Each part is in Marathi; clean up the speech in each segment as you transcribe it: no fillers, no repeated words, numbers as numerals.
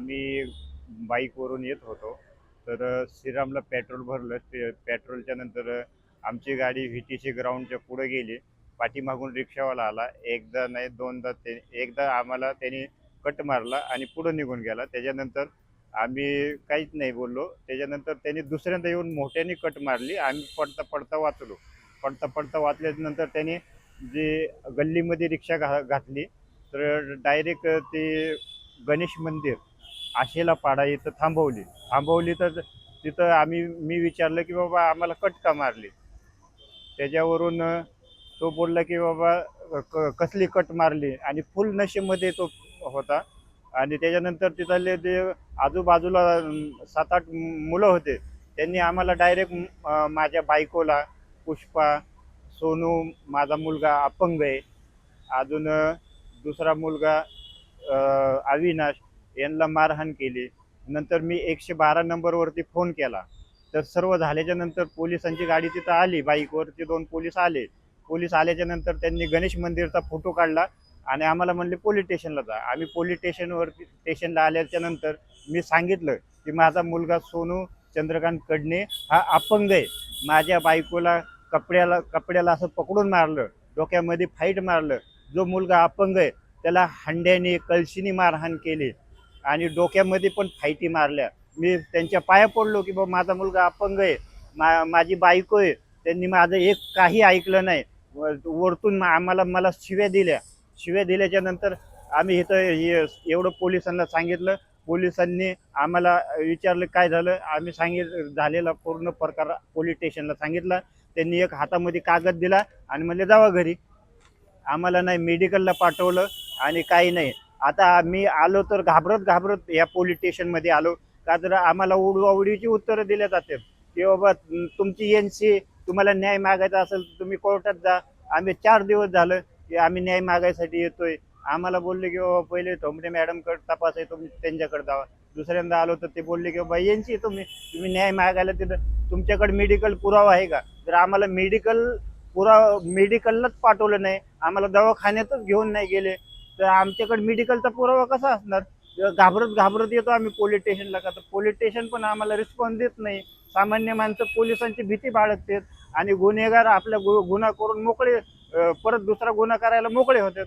आम्ही बाईकवरून येत होतो. तर श्रीरामला पेट्रोल भरलं. ते पेट्रोलच्या नंतर आमची गाडी व्ही-टी-सी ग्राउंडच्या पुढे गेली. पाठीमागून रिक्षावाला आला. एकदा नाही दोनदा एकदा आम्हाला त्याने कट मारला आणि पुढे निघून गेला. त्याच्यानंतर आम्ही काहीच नाही बोललो. त्याच्यानंतर त्यांनी दुसऱ्यांदा येऊन मोठ्याने कट मारली. आम्ही पडता पडता वाचलो. पडता पडता वाचल्यानंतर त्याने जे गल्लीमध्ये रिक्षा घातली. तर डायरेक्ट ते गणेश मंदिर आशेला पाडा इथं थांबवली. तर तिथं मी विचारलं की बाबा आम्हाला कट का मारली. त्याच्यावरून तो बोलला की बाबा कसली कट मारली, आणि फुल नशेमध्ये तो होता. आणि त्याच्यानंतर तिथले जे आजूबाजूला 7-8 मुलं होते, त्यांनी आम्हाला डायरेक्ट माझ्या बायकोला, पुष्पा, सोनू, माझा मुलगा अपंग आहे, अजून दुसरा मुलगा अविनाश, यांना मारहाण केली. नंतर मी 112 नंबरवरती फोन केला. तर सर्व झाल्याच्या नंतर पोलिसांची गाडी तिथं आली. बाईकवरती 2 पोलीस आले. पोलीस आल्याच्या नंतर त्यांनी गणेश मंदिरचा फोटो काढला आणि आम्हाला म्हणले पोलीस स्टेशनला जा. आम्ही पोलीस स्टेशनला आल्याच्या नंतर मी सांगितलं की माझा मुलगा सोनू चंद्रकांत कडणे हा अपंग आहे. माझ्या बायकोला कपड्याला असं पकडून मारलं, डोक्यामध्ये फाईट मारलं. जो मुलगा अपंग आहे त्याला हंड्याने कळशीने मारहाण केली आणि डोक्यामध्ये पण फाईटी मारल्या. मी त्यांच्या पाया पडलो की बाबा माझा मुलगा अपंग आहे, माझी बायको आहे. त्यांनी माझं एक काही ऐकलं नाही. वरतून मला शिव्या दिल्याच्या नंतर आम्ही इथं एवढं पोलिसांना सांगितलं. पोलिसांनी आम्हाला विचारलं काय झालं. आम्ही झालेला पूर्ण प्रकार पोलीस स्टेशनला सांगितला. त्यांनी एक हातामध्ये कागद दिला आणि म्हणले जावा घरी. आम्हाला नाही मेडिकलला पाठवलं आणि काही नाही. आता आम्ही आलो तर घाबरत या पोलीस स्टेशनमध्ये आलो, का तर आम्हाला उडवाउडीची उत्तरं दिल्या जातात की बाबा तुमची एनसी, तुम्हाला न्याय मागायचा असेल तर तुम्ही कोर्टात जा. आम्ही 4 दिवस झालं की आम्ही न्याय मागायसाठी येतोय. आम्हाला बोलले की बाबा पहिले ठोंबरे मॅडमकडे तपास आहे, तुम्ही त्यांच्याकडे जावा. दुसऱ्यांदा आलो तर ते बोलले की बाबा एनसी तुम्ही न्याय मागायला तिथं तुमच्याकडे मेडिकल पुरावा आहे का. तर आम्हाला मेडिकललाच पाठवलं नाही, आम्हाला दवाखान्यातच घेऊन नाही गेले, तर आमच्याकडे मेडिकलचा पुरावा कसा असणार. घाबरत येतो आम्ही पोलीस स्टेशनला, का तर पोलीस स्टेशन पण आम्हाला रिस्पॉन्स देत नाही. सामान्य माणसं पोलिसांची भीती बाळगतात आणि गुन्हेगार आपल्या गुन्हा करून मोकळे, परत दुसरा गुन्हा करायला मोकळे होतात.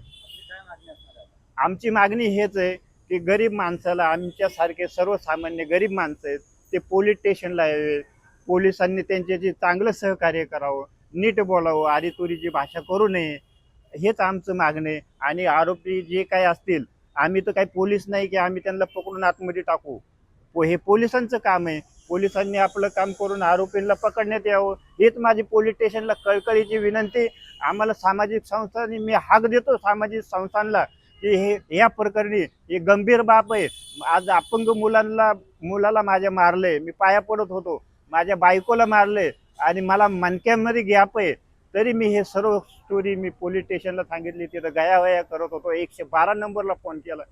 आमची मागणी हेच आहे की गरीब माणसाला, आमच्यासारखे सर्वसामान्य गरीब माणसं आहेत ते पोलीस स्टेशनला यावे. पोलिसांनी त्यांच्याशी चांगलं सहकार्य करावं, नीट बोलावं, आरीतुरीची भाषा करू नये, हेच आमचं मागणं आहे. आणि आरोपी जे काही असतील, आम्ही तर काही पोलीस नाही की आम्ही त्यांना पकडून आतमध्ये टाकू. हे पोलिसांचं काम आहे. पोलिसांनी आपलं काम करून आरोपींना पकडण्यात यावं, हेच माझी पोलीस स्टेशनला कळकळीची विनंती. आम्हाला सामाजिक संस्थांनी मी हाक देतो सामाजिक संस्थांना की हे या प्रकरणी हे गंभीर बाब आहे. आज अपंग मुलाला माझ्या मारले, मी पाया पडत होतो. माझ्या बायकोला मारले आणि मला मणक्यामध्ये गॅप आहे. तरी मी हे सर्व स्टोरी मी पोलीस स्टेशनला सांगितली. तिथं गयावया करत होतो. 112 नंबरला फोन केला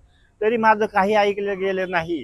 तरी माझं काही ऐकलं गेलं नाही.